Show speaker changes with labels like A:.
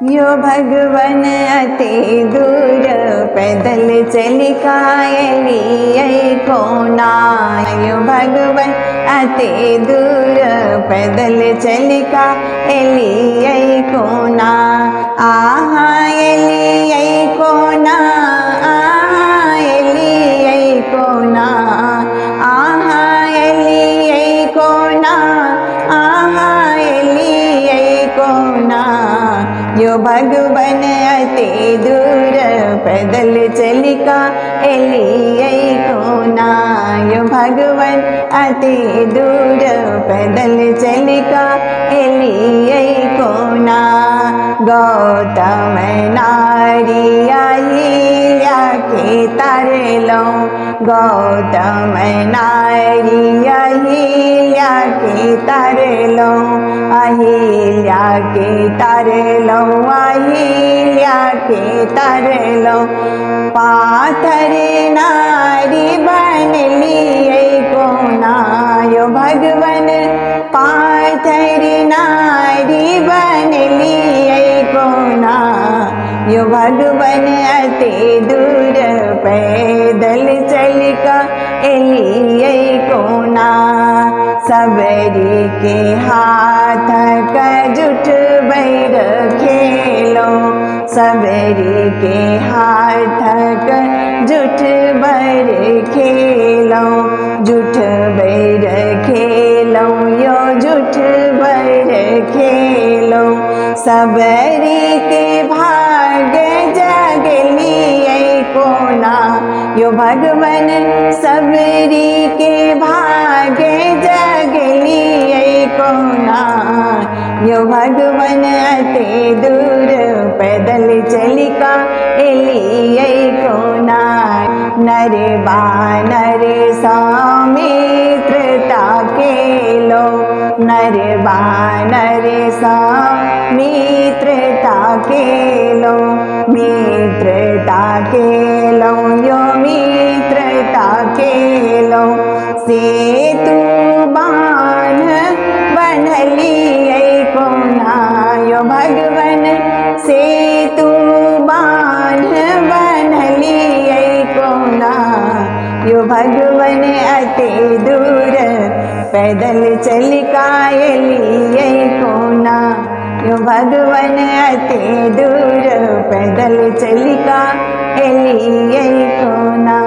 A: यो भगवन अति दूर पैदल चली कायली कोना। यो भगवन अति दूर पैदल चली कायली कोना। आहा एली कोना, आहा एली कोना, आहा एली कोना, आहा एली कोना। यो भगवन अति दूर पैदल चली कायली कोना। यो भगवन अति दूर पैदल चली कायली कोना। गौतम नारी अहिल्या के तरलो, गौतम नारी अहिल्या के तरलो, अहिल्या के तरलो, अहिल्या के तरलो। पाथर नारी बनली कोना। यो भगवन पाथर नारी बनली कोना। यो भगवन अति दूर पैदल चल कायली कोना। सबरी के हाथ का जुट बैर खेलो, सबरी के हाथ का जुट बैर खेलो, जुट बैर खेलो, यो जुट बैर खेलो। सबरी के भाग जगली कोना। यो भगवन सबरी के भाग जगली कोना। यो भगवन अति दूर पैदल चली कायली कोना। नर बानर सौमित्रता केलो, नर बानर सौमित्रता केलो, मित्रता केलो, यो मित्रता केलो। सेतु बाण बनली कोना। यो भगवन सेतु बाण बनली कोना। यो भगवन अति दूर पैदल चली कायली कोना। यो भगवन अति दूर पैदल चली कायली कोना।